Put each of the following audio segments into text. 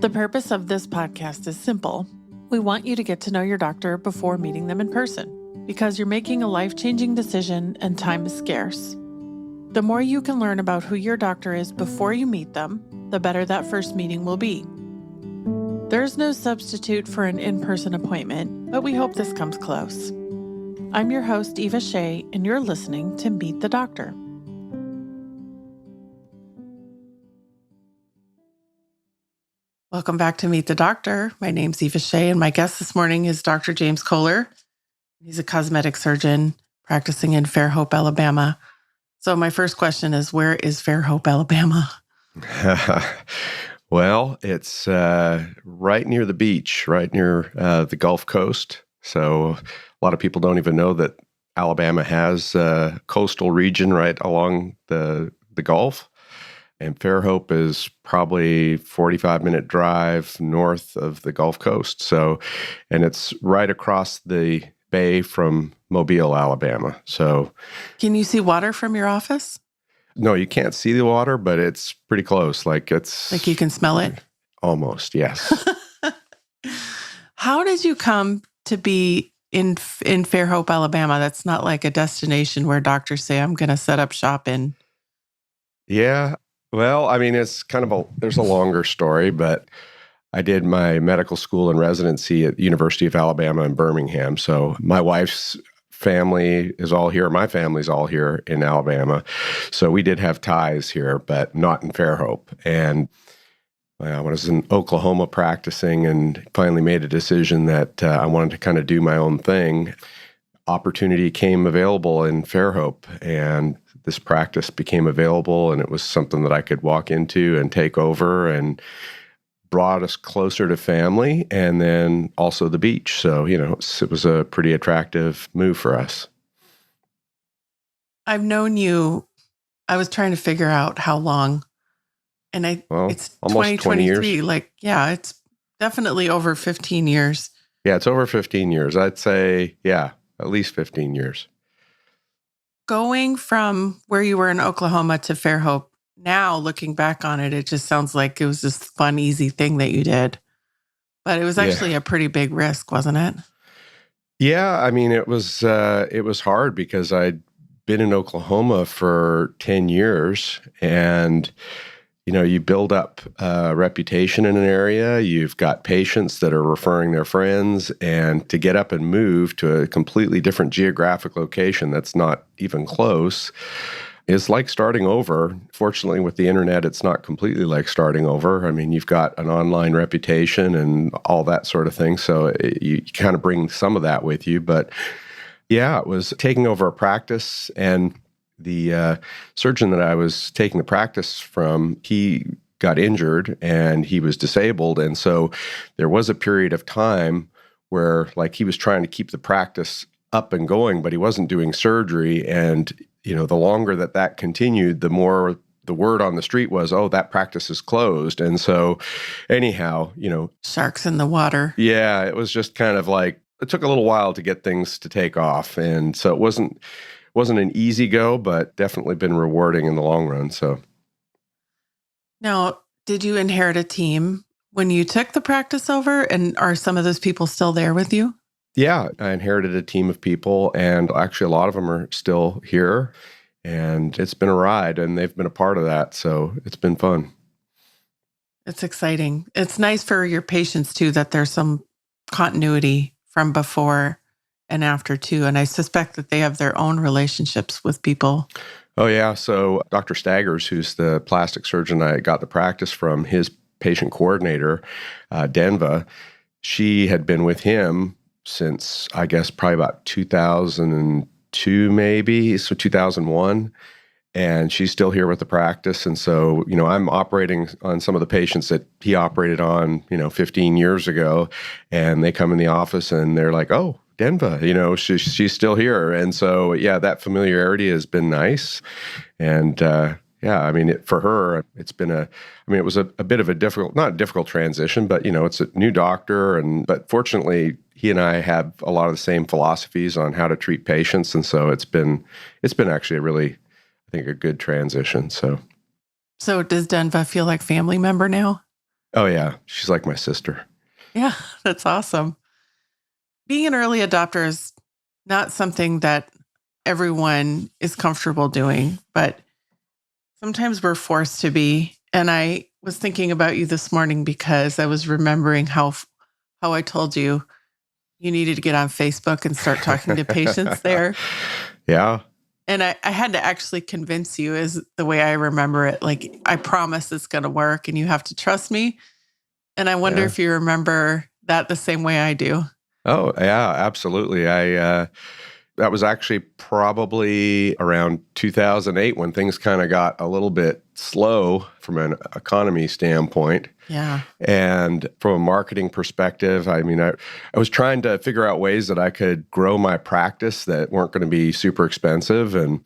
The purpose of this podcast is simple. We want you to get to know your doctor before meeting them in person, because you're making a life-changing decision and time is scarce. The more you can learn about who your doctor is before you meet them, the better that first meeting will be. There's no substitute for an in-person appointment, but we hope this comes close. I'm your host, Eva Shea, and you're listening to Meet the Doctor. Welcome back to Meet the Doctor. My name's Eva Shea, and my guest this morning is Dr. James Koehler. He's a cosmetic surgeon practicing in Fairhope, Alabama. So my first question is, where is Fairhope, Alabama? Well, it's right near the beach, right near the Gulf Coast. So a lot of people don't even know that Alabama has a coastal region right along the Gulf. And Fairhope is probably 45-minute drive north of the Gulf Coast. So, and it's right across the bay from Mobile, Alabama. So, can you see water from your office? No, you can't see the water, but it's pretty close. Like you can smell it? Almost, yes. How did you come to be in Fairhope, Alabama? That's not like a destination where doctors say, I'm going to set up shop in. Yeah. Well, I mean, it's kind of there's a longer story, but I did my medical school and residency at the University of Alabama in Birmingham. So my wife's family is all here. My family's all here in Alabama. So we did have ties here, but not in Fairhope. And when I was in Oklahoma practicing and finally made a decision that I wanted to kind of do my own thing, opportunity came available in Fairhope, and this practice became available, and it was something that I could walk into and take over, and brought us closer to family and then also the beach. So, it was a pretty attractive move for us. I've known you, I was trying to figure out how long, and it's almost 20 years. It's definitely over 15 years. Yeah, it's over 15 years. I'd say, at least 15 years. Going from where you were in Oklahoma to Fairhope, now looking back on it, it just sounds like it was this fun, easy thing that you did. But it was actually a pretty big risk, wasn't it? Yeah, I mean, it was hard because I'd been in Oklahoma for 10 years, and you build up a reputation in an area. You've got patients that are referring their friends, and to get up and move to a completely different geographic location that's not even close is like starting over. Fortunately, with the internet, it's not completely like starting over. I mean, you've got an online reputation and all that sort of thing. So you kind of bring some of that with you. But yeah, it was taking over a practice, and the surgeon that I was taking the practice from, he got injured and he was disabled. And so there was a period of time where he was trying to keep the practice up and going, but he wasn't doing surgery. And, the longer that continued, the more the word on the street was, oh, that practice is closed. And so anyhow, sharks in the water. Yeah, it was just kind of it took a little while to get things to take off. And so it wasn't an easy go, but definitely been rewarding in the long run. So now, did you inherit a team when you took the practice over? And are some of those people still there with you? Yeah, I inherited a team of people, and actually a lot of them are still here, and it's been a ride, and they've been a part of that. So it's been fun. It's exciting. It's nice for your patients too, that there's some continuity from before and after too. And I suspect that they have their own relationships with people. Oh yeah. So Dr. Staggers, who's the plastic surgeon I got the practice from, his patient coordinator, Denva, she had been with him since, I guess, probably about 2002, maybe. So 2001. And she's still here with the practice. And so, I'm operating on some of the patients that he operated on, 15 years ago. And they come in the office and they're like, oh, Denva, she's still here. And so, that familiarity has been nice. And for her, it's been it was a bit of a not a difficult transition, but, it's a new doctor. But fortunately, he and I have a lot of the same philosophies on how to treat patients. And so it's been actually a really, I think, a good transition. So does Denva feel like family member now? Oh, yeah. She's like my sister. Yeah, that's awesome. Being an early adopter is not something that everyone is comfortable doing, but sometimes we're forced to be. And I was thinking about you this morning because I was remembering how I told you you needed to get on Facebook and start talking to patients there. Yeah. And I had to actually convince you, is the way I remember it. Like, I promise it's going to work and you have to trust me. And I wonder Yeah. if you remember that the same way I do. Oh, yeah, absolutely. That was actually probably around 2008 when things kind of got a little bit slow from an economy standpoint. Yeah. And from a marketing perspective, I mean, I was trying to figure out ways that I could grow my practice that weren't going to be super expensive. And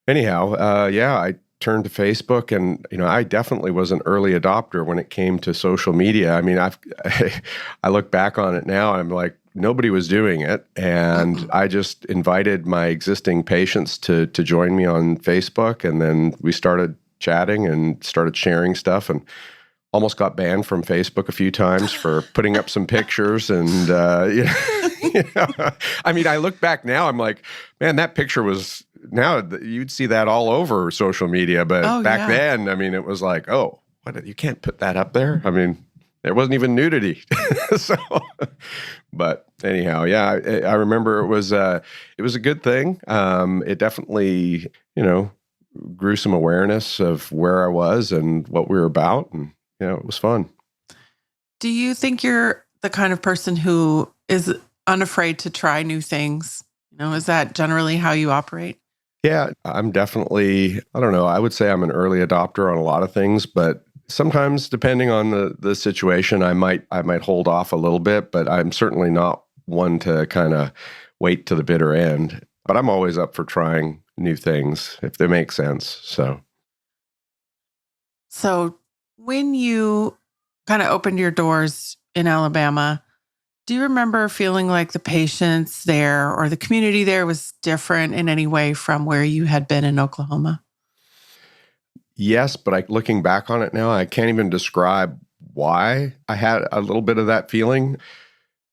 anyhow, yeah, I turned to Facebook, and I definitely was an early adopter when it came to social media. I mean, I look back on it now, and I'm like, nobody was doing it, and I just invited my existing patients to join me on Facebook, and then we started chatting and started sharing stuff, and almost got banned from Facebook a few times for putting up some pictures. And, I mean, I look back now, I'm like, man, that picture was, now you'd see that all over social media. But back then, I mean, it was like, oh, you can't put that up there. I mean, there wasn't even nudity. So, but anyhow, yeah, I remember it was a good thing. It definitely, grew some awareness of where I was and what we were about. And, it was fun. Do you think you're the kind of person who is unafraid to try new things? Is that generally how you operate? Yeah, I'm definitely, I don't know, I would say I'm an early adopter on a lot of things, but sometimes depending on the situation, I might hold off a little bit, but I'm certainly not one to kind of wait to the bitter end. But I'm always up for trying new things if they make sense. So when you kind of opened your doors in Alabama, do you remember feeling like the patients there or the community there was different in any way from where you had been in Oklahoma? Yes, but looking back on it now, I can't even describe why I had a little bit of that feeling.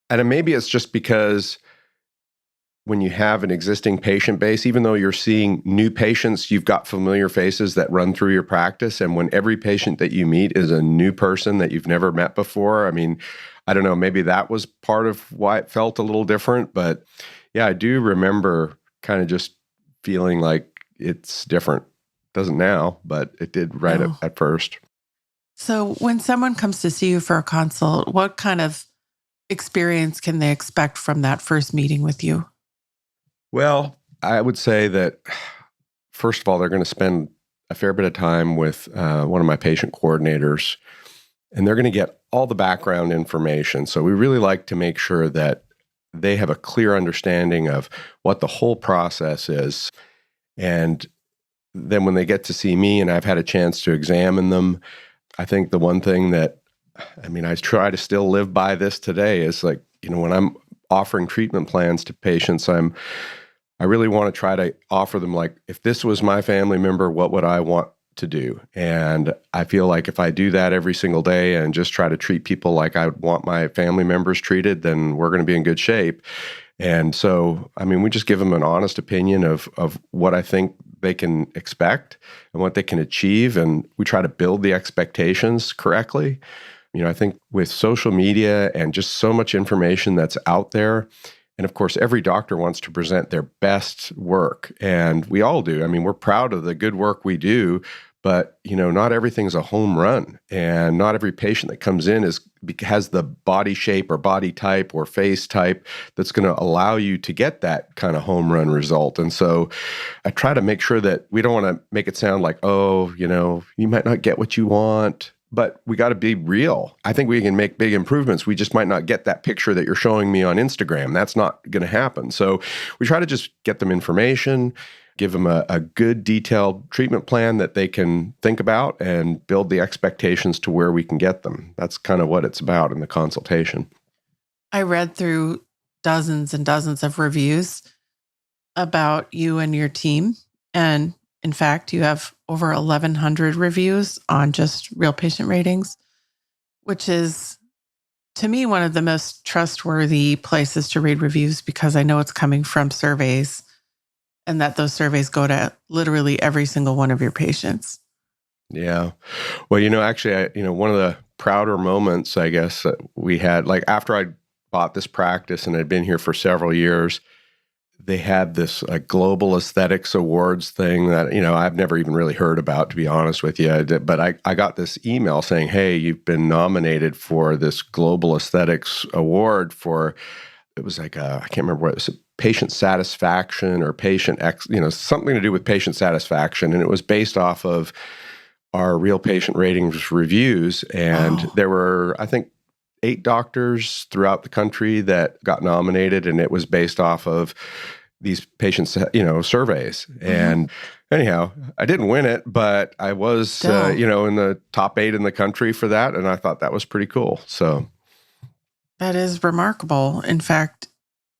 And maybe it's just because when you have an existing patient base, even though you're seeing new patients, you've got familiar faces that run through your practice. And when every patient that you meet is a new person that you've never met before, I mean, I don't know, maybe that was part of why it felt a little different. But yeah, I do remember kind of just feeling like it's different. Doesn't now, but it did right at first. So when someone comes to see you for a consult, what kind of experience can they expect from that first meeting with you? Well, I would say that, first of all, they're going to spend a fair bit of time with one of my patient coordinators, and they're going to get all the background information. So we really like to make sure that they have a clear understanding of what the whole process is. And then when they get to see me and I've had a chance to examine them, I think the one thing that, I mean, I try to still live by this today is like, when I'm offering treatment plans to patients, I really want to try to offer them, like, if this was my family member, what would I want to do? And I feel like if I do that every single day and just try to treat people like I want my family members treated, then we're going to be in good shape. And so, I mean, we just give them an honest opinion of what I think they can expect and what they can achieve. And we try to build the expectations correctly. I think with social media and just so much information that's out there, and of course, every doctor wants to present their best work, and we all do. I mean, we're proud of the good work we do, but not everything's a home run, and not every patient that comes in has the body shape or body type or face type that's going to allow you to get that kind of home run result. And so I try to make sure that we don't want to make it sound like, oh, you might not get what you want, but we got to be real. I think we can make big improvements. We just might not get that picture that you're showing me on Instagram. That's not going to happen. So we try to just get them information, give them a good detailed treatment plan that they can think about, and build the expectations to where we can get them. That's kind of what it's about in the consultation. I read through dozens and dozens of reviews about you and your team. And in fact, you have over 1,100 reviews on just Real Patient Ratings, which is, to me, one of the most trustworthy places to read reviews because I know it's coming from surveys and that those surveys go to literally every single one of your patients. Yeah. Well, actually, one of the prouder moments, I guess, that we had, like after I bought this practice and had been here for several years, they had this global aesthetics awards thing that, I've never even really heard about, to be honest with you. But I got this email saying, hey, you've been nominated for this global aesthetics award for, it was like, I can't remember what it was, patient satisfaction or something to do with patient satisfaction. And it was based off of our real patient ratings reviews. And there were, I think, 8 doctors throughout the country that got nominated, and it was based off of these patients, surveys. And anyhow, I didn't win it, but I was, in the top 8 in the country for that, and I thought that was pretty cool. So that is remarkable. In fact,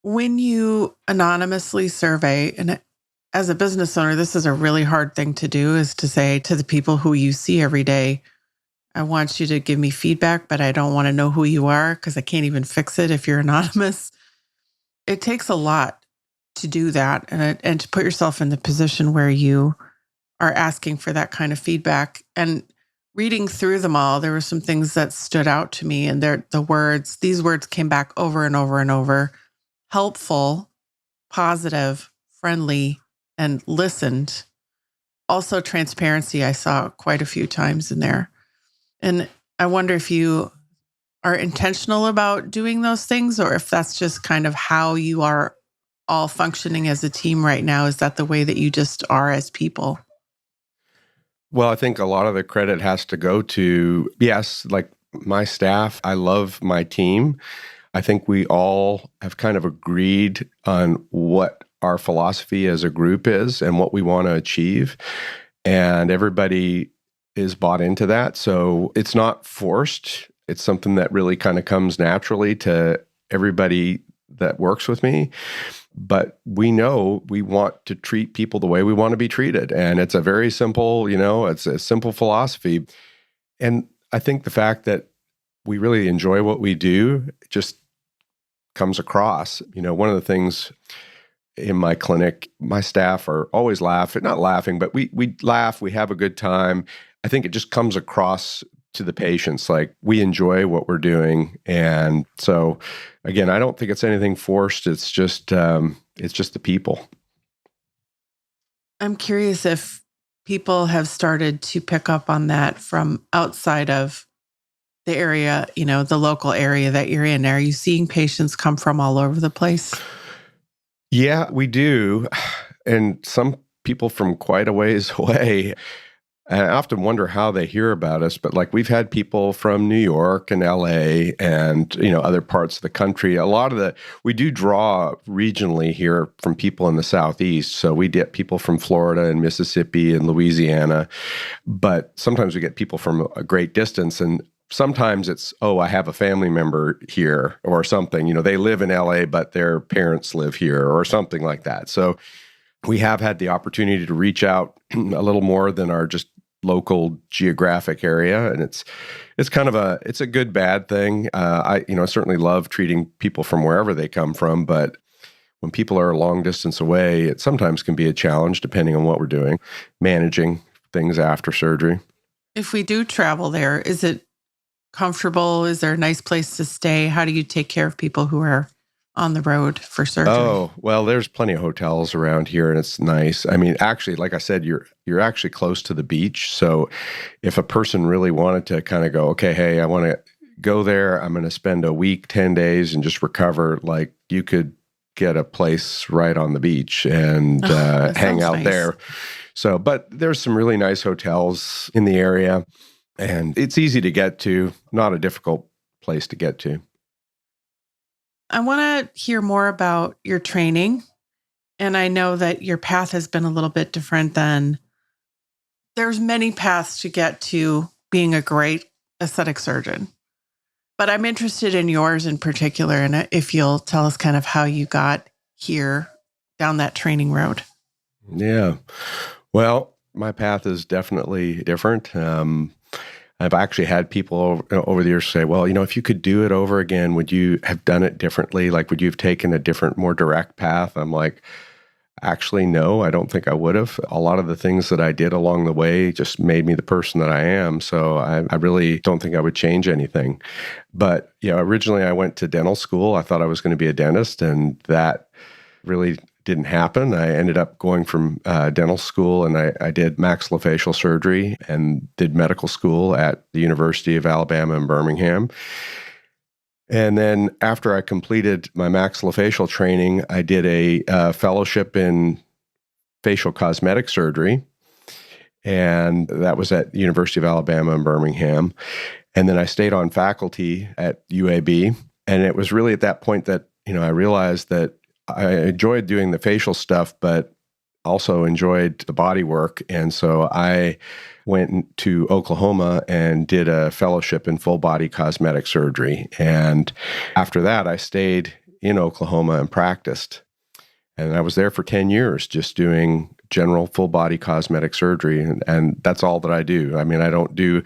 when you anonymously survey, and as a business owner, this is a really hard thing to do, is to say to the people who you see every day, I want you to give me feedback, but I don't want to know who you are because I can't even fix it if you're anonymous. It takes a lot to do that and to put yourself in the position where you are asking for that kind of feedback. And reading through them all, there were some things that stood out to me, and these words came back over and over and over: helpful, positive, friendly, and listened. Also, transparency, I saw quite a few times in there. And I wonder if you are intentional about doing those things, or if that's just kind of how you are all functioning as a team right now. Is that the way that you just are as people? Well, I think a lot of the credit has to go to, yes, like my staff. I love my team. I think we all have kind of agreed on what our philosophy as a group is and what we want to achieve. And everybody is bought into that. So it's not forced. It's something that really kind of comes naturally to everybody that works with me. But we know we want to treat people the way we want to be treated. And it's a very simple, it's a simple philosophy. And I think the fact that we really enjoy what we do just comes across. One of the things in my clinic, my staff are always not laughing, but we laugh, we have a good time. I think it just comes across to the patients like we enjoy what we're doing. And so again, I don't think it's anything forced. It's just the people. I'm curious if people have started to pick up on that from outside of the area, the local area that you're in. Are you seeing patients come from all over the place? Yeah, we do. And some people from quite a ways away. And I often wonder how they hear about us, but like we've had people from New York and LA and, other parts of the country. We do draw regionally here from people in the Southeast. So we get people from Florida and Mississippi and Louisiana, but sometimes we get people from a great distance. And sometimes it's, I have a family member here or something, they live in LA, but their parents live here or something like that. So we have had the opportunity to reach out a little more than our just local geographic area. And it's kind of it's a good, bad thing. I certainly love treating people from wherever they come from, but when people are a long distance away, it sometimes can be a challenge depending on what we're doing, managing things after surgery. If we do travel there, is it comfortable? Is there a nice place to stay? How do you take care of people who are on the road for surgery? Oh, well, there's plenty of hotels around here and it's nice. I mean, actually, like I said, you're actually close to the beach. So if a person really wanted to kind of go, okay, hey, I want to go there, I'm going to spend a week, 10 days and just recover, like you could get a place right on the beach and hang out there. So, but there's some really nice hotels in the area and it's easy to get to, not a difficult place to get to. I want to hear more about your training. And I know that your path has been a little bit different than there's many paths to get to being a great aesthetic surgeon. But I'm interested in yours in particular. And if you'll tell us kind of how you got here down that training road. Yeah. Well, my path is definitely different. I've actually had people over the years say, well, if you could do it over again, would you have done it differently? Like, would you have taken a different, more direct path? I'm like, actually, no, I don't think I would have. A lot of the things that I did along the way just made me the person that I am. So I really don't think I would change anything. But, originally I went to dental school. I thought I was going to be a dentist, and that really didn't happen. I ended up going from dental school, and I did maxillofacial surgery and did medical school at the University of Alabama in Birmingham. And then after I completed my maxillofacial training, I did a fellowship in facial+plastic+surgery, and that was at the University of Alabama in Birmingham. And then I stayed on faculty at UAB, and it was really at that point that I realized that I enjoyed doing the facial stuff, but also enjoyed the body work. And so I went to Oklahoma and did a fellowship in full+body+cosmetic+surgery. And after that, I stayed in Oklahoma and practiced. And I was there for 10 years just doing general full-body cosmetic surgery. And that's all that I do. I mean, I don't do,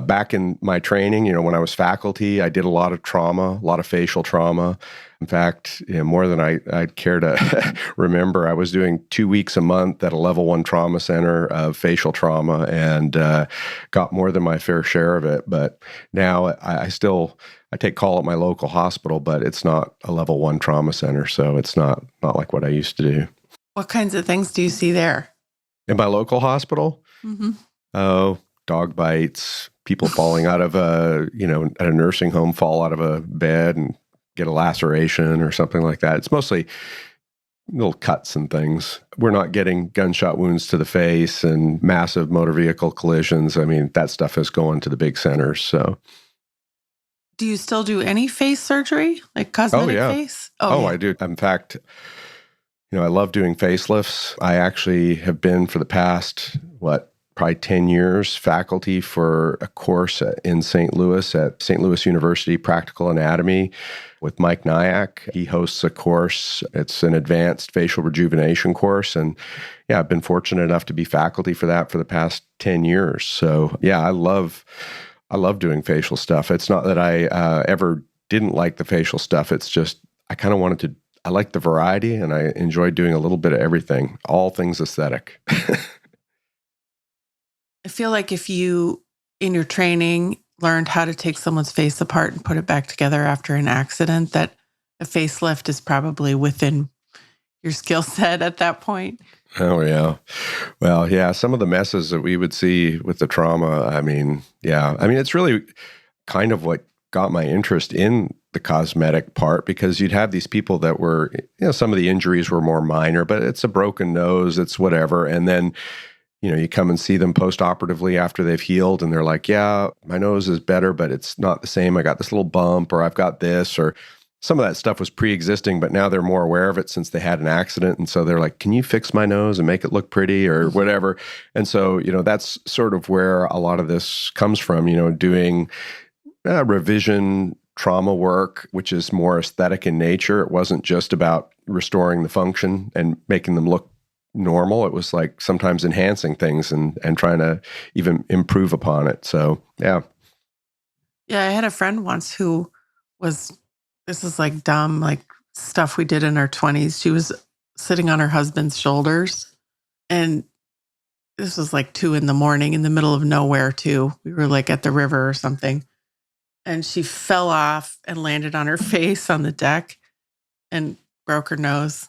back in my training, when I was faculty, I did a lot of trauma, a lot of facial trauma. In fact, more than I'd care to remember, I was doing 2 weeks a month at a level 1 trauma center of facial trauma, and got more than my fair share of it. But now I take call at my local hospital, but it's not a level 1 trauma center. So it's not like what I used to do. What kinds of things do you see there? In my local hospital? Mm-hmm. Oh, dog bites, people falling out of at a nursing home, fall out of a bed and get a laceration or something like that. It's mostly little cuts and things. We're not getting gunshot wounds to the face and massive motor vehicle collisions. I mean, that stuff is going to the big centers. So, do you still do any face surgery, like cosmetic face? Oh, yeah. I do. In fact, I love doing facelifts. I actually have been for the past, probably 10 years, faculty for a course in St. Louis at St. Louis University Practical Anatomy with Mike Nyack. He hosts a course. It's an advanced facial rejuvenation course. And yeah, I've been fortunate enough to be faculty for that for the past 10 years. So yeah, I love doing facial stuff. It's not that I ever didn't like the facial stuff. It's just, I like the variety, and I enjoy doing a little bit of everything, all things aesthetic. I feel like if you, in your training, learned how to take someone's face apart and put it back together after an accident, that a facelift is probably within your skill set at that point. Oh, yeah. Well, yeah, some of the messes that we would see with the trauma, it's really kind of what got my interest in the cosmetic part, because you'd have these people that were, some of the injuries were more minor, but it's a broken nose, it's whatever. And then, you come and see them post-operatively after they've healed, and they're like, yeah, my nose is better, but it's not the same. I got this little bump, or I've got this, or some of that stuff was pre-existing, but now they're more aware of it since they had an accident. And so they're like, can you fix my nose and make it look pretty or whatever? And so, that's sort of where a lot of this comes from, doing revision trauma work, which is more aesthetic in nature. It wasn't just about restoring the function and making them look normal. It was like sometimes enhancing things and trying to even improve upon it. So, yeah. Yeah, I had a friend once who was, this is like dumb, like stuff we did in our 20s. She was sitting on her husband's shoulders, and this was like 2 a.m. in the middle of nowhere too. We were like at the river or something. And she fell off and landed on her face on the deck and broke her nose.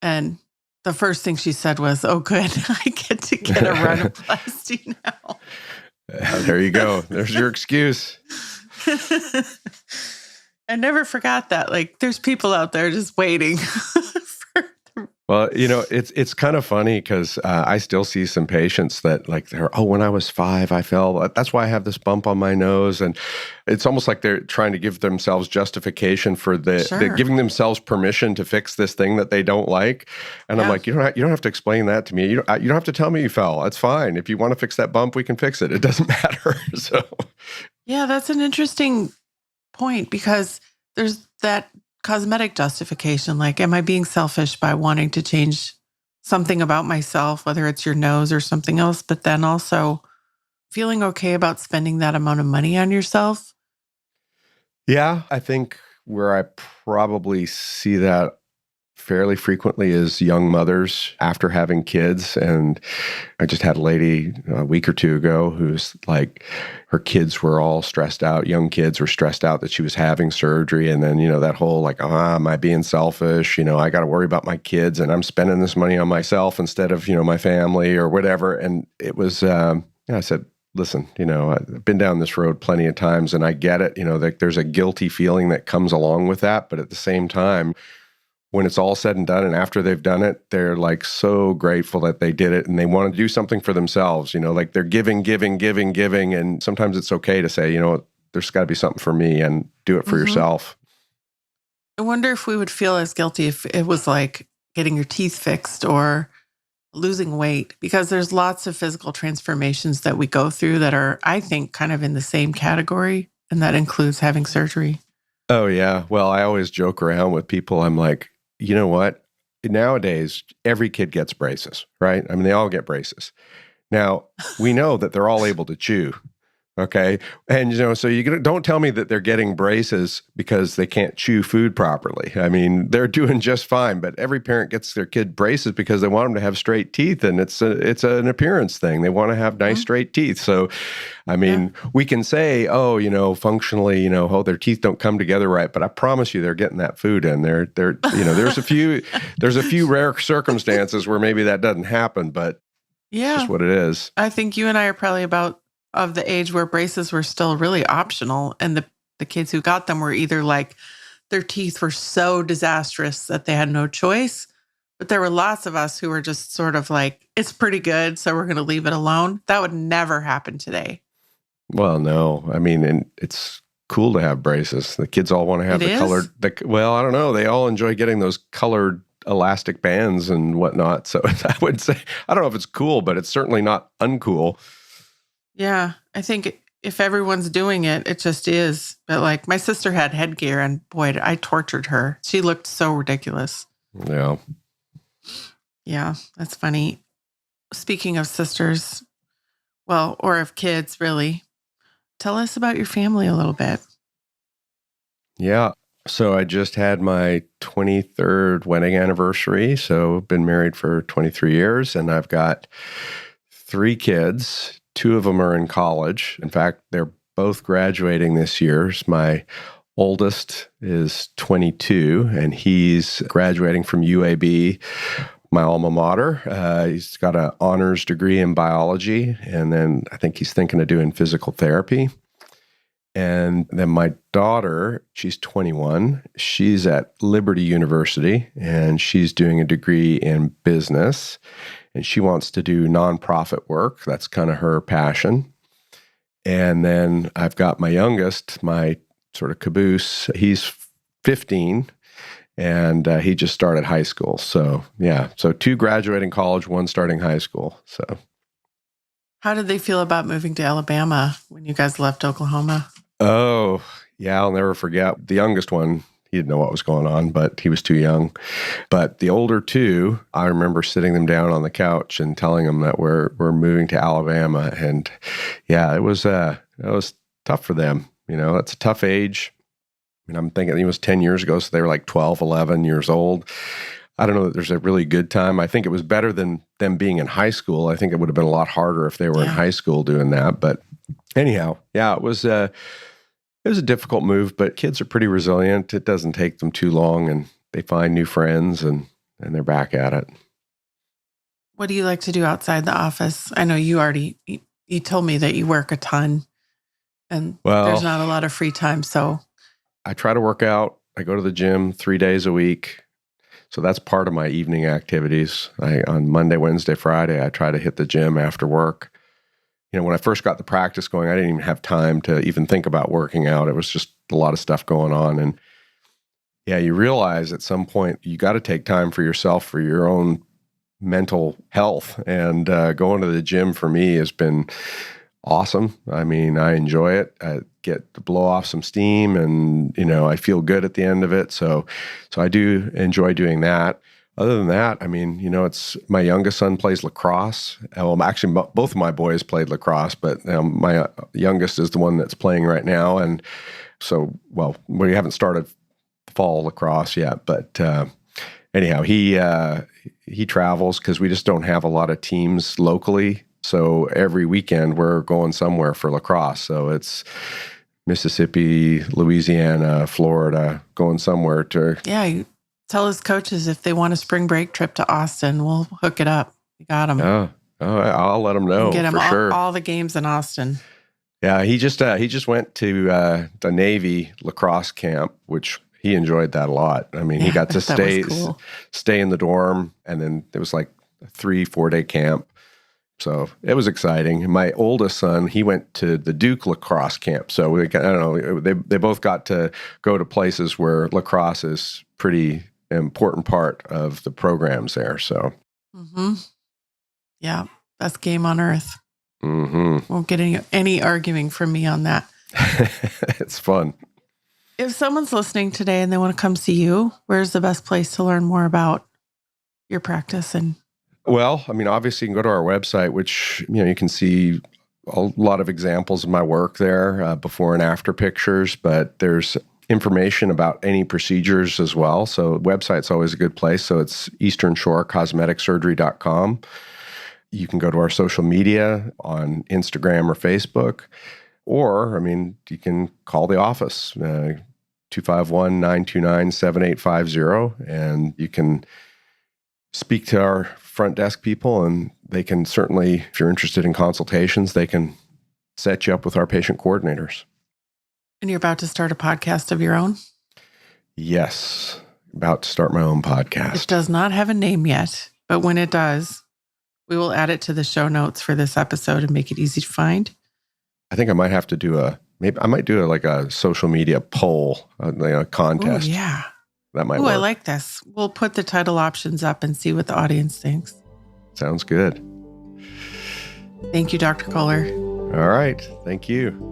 And the first thing she said was, oh, good, I get to get a rhinoplasty now. There you go. There's your excuse. I never forgot that. Like, there's people out there just waiting. Well, it's kind of funny because I still see some patients that when I was 5, I fell. That's why I have this bump on my nose. And it's almost like they're trying to give themselves justification for they're giving themselves permission to fix this thing that they don't like. And I'm like, you don't have to explain that to me. You don't have to tell me you fell. It's fine. If you want to fix that bump, we can fix it. It doesn't matter. So, yeah, that's an interesting point, because there's that cosmetic justification. Like, am I being selfish by wanting to change something about myself, whether it's your nose or something else? But then also feeling okay about spending that amount of money on yourself? Yeah, I think where I probably see that fairly frequently is young mothers after having kids. And I just had a lady a week or two ago who's like, her kids were all stressed out. Young kids were stressed out that she was having surgery. And then, that whole like, am I being selfish? I got to worry about my kids and I'm spending this money on myself instead of, my family or whatever. And it was, I said, listen, I've been down this road plenty of times and I get it, like there's a guilty feeling that comes along with that. But at the same time, when it's all said and done and after they've done it, they're like so grateful that they did it and they want to do something for themselves, like they're giving. And sometimes it's okay to say, there's got to be something for me and do it for yourself. I wonder if we would feel as guilty if it was like getting your teeth fixed or losing weight, because there's lots of physical transformations that we go through that are, I think, kind of in the same category. And that includes having surgery. Oh, yeah. Well, I always joke around with people. I'm like, you know what? Nowadays, every kid gets braces, right? I mean, they all get braces. Now, we know that they're all able to chew. Okay. And, so don't tell me that they're getting braces because they can't chew food properly. I mean, they're doing just fine, but every parent gets their kid braces because they want them to have straight teeth. And it's an appearance thing. They want to have nice straight teeth. So, I mean, we can say, functionally, their teeth don't come together right, but I promise you they're getting that food in. There's a few rare circumstances where maybe that doesn't happen, but it's just what it is. I think you and I are probably about of the age where braces were still really optional. And the kids who got them were either like their teeth were so disastrous that they had no choice. But there were lots of us who were just sort of like, it's pretty good, so we're going to leave it alone. That would never happen today. Well, no. I mean, and it's cool to have braces. The kids all want to have colored, I don't know. They all enjoy getting those colored elastic bands and whatnot. So I would say, I don't know if it's cool, but it's certainly not uncool. Yeah, I think if everyone's doing it, it just is. But like my sister had headgear and boy, I tortured her. She looked so ridiculous. Yeah. Yeah, that's funny. Speaking of sisters, or of kids, really, tell us about your family a little bit. Yeah. So I just had my 23rd wedding anniversary. So I've been married for 23 years and I've got 3 kids. 2 of them are in college. In fact, they're both graduating this year. My oldest is 22 and he's graduating from UAB, my alma mater. He's got an honors degree in biology. And then I think he's thinking of doing physical therapy. And then my daughter, she's 21. She's at Liberty University and she's doing a degree in business. And she wants to do nonprofit work. That's kind of her passion. And then I've got my youngest, my sort of caboose. He's 15 and he just started high school. So yeah, so 2 graduating college, 1 starting high school. So how did they feel about moving to Alabama when you guys left Oklahoma? Oh, yeah, I'll never forget. The youngest one, he didn't know what was going on, but he was too young. But the older 2, I remember sitting them down on the couch and telling them that we're moving to Alabama. And yeah, it was tough for them. It's a tough age. I mean, I'm thinking it was 10 years ago, so they were like 12, 11 years old. I don't know that there's a really good time. I think it was better than them being in high school. I think it would have been a lot harder if they were in high school doing that. But anyhow, yeah, it was a difficult move, but kids are pretty resilient. It doesn't take them too long and they find new friends and they're back at it. What do you like to do outside the office? I know you told me that you work a ton and there's not a lot of free time. So I try to work out. I go to the gym 3 days a week. So that's part of my evening activities. On Monday, Wednesday, Friday, I try to hit the gym after work. When I first got the practice going, I didn't even have time to even think about working out. It was just a lot of stuff going on. And yeah, you realize at some point you got to take time for yourself, for your own mental health. And going to the gym for me has been awesome. I mean, I enjoy it. I get to blow off some steam and, I feel good at the end of it. So I do enjoy doing that. Other than that, I mean, it's my youngest son plays lacrosse. Well, actually, both of my boys played lacrosse, but my youngest is the one that's playing right now. And so, well, we haven't started fall lacrosse yet, but anyhow, he travels because we just don't have a lot of teams locally. So every weekend we're going somewhere for lacrosse. So it's Mississippi, Louisiana, Florida, going somewhere to. Yeah, you tell his coaches if they want a spring break trip to Austin, we'll hook it up. We got him. Oh, I'll let him know. Get him for sure. all the games in Austin. Yeah, he just went to the Navy lacrosse camp, which he enjoyed that a lot. I mean, he got to stay in the dorm, and then it was like a 3-4 day camp. So it was exciting. My oldest son, he went to the Duke lacrosse camp. So I don't know, they both got to go to places where lacrosse is pretty important part of the programs there. So, yeah, best game on earth. Won't get any arguing from me on that. It's fun. If someone's listening today and they want to come see you, where's the best place to learn more about your practice? And well, I mean, obviously you can go to our website, which, you can see a lot of examples of my work there, before and after pictures, but there's information about any procedures as well. So website's always a good place. So it's easternshorecosmeticsurgery.com. You can go to our social media on Instagram or Facebook, or, I mean, you can call the office, 251-929-7850, and you can speak to our front desk people, and they can certainly, if you're interested in consultations, they can set you up with our patient coordinators. And you're about to start a podcast of your own? Yes, about to start my own podcast. It does not have a name yet, but when it does, we will add it to the show notes for this episode and make it easy to find. I think I might have to do a social media poll, a contest. Oh, yeah. That might work. I like this. We'll put the title options up and see what the audience thinks. Sounds good. Thank you, Dr. Koehler. All right. Thank you.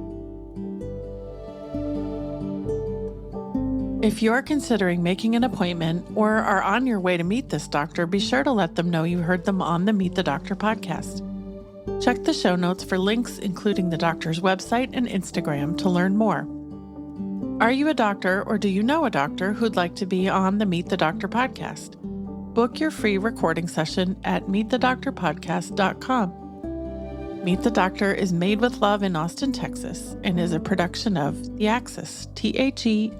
If you're considering making an appointment or are on your way to meet this doctor, be sure to let them know you heard them on the Meet the Doctor podcast. Check the show notes for links, including the doctor's website and Instagram, to learn more. Are you a doctor or do you know a doctor who'd like to be on the Meet the Doctor podcast? Book your free recording session at meetthedoctorpodcast.com. Meet the Doctor is made with love in Austin, Texas, and is a production of The Axis, TheAxis.io.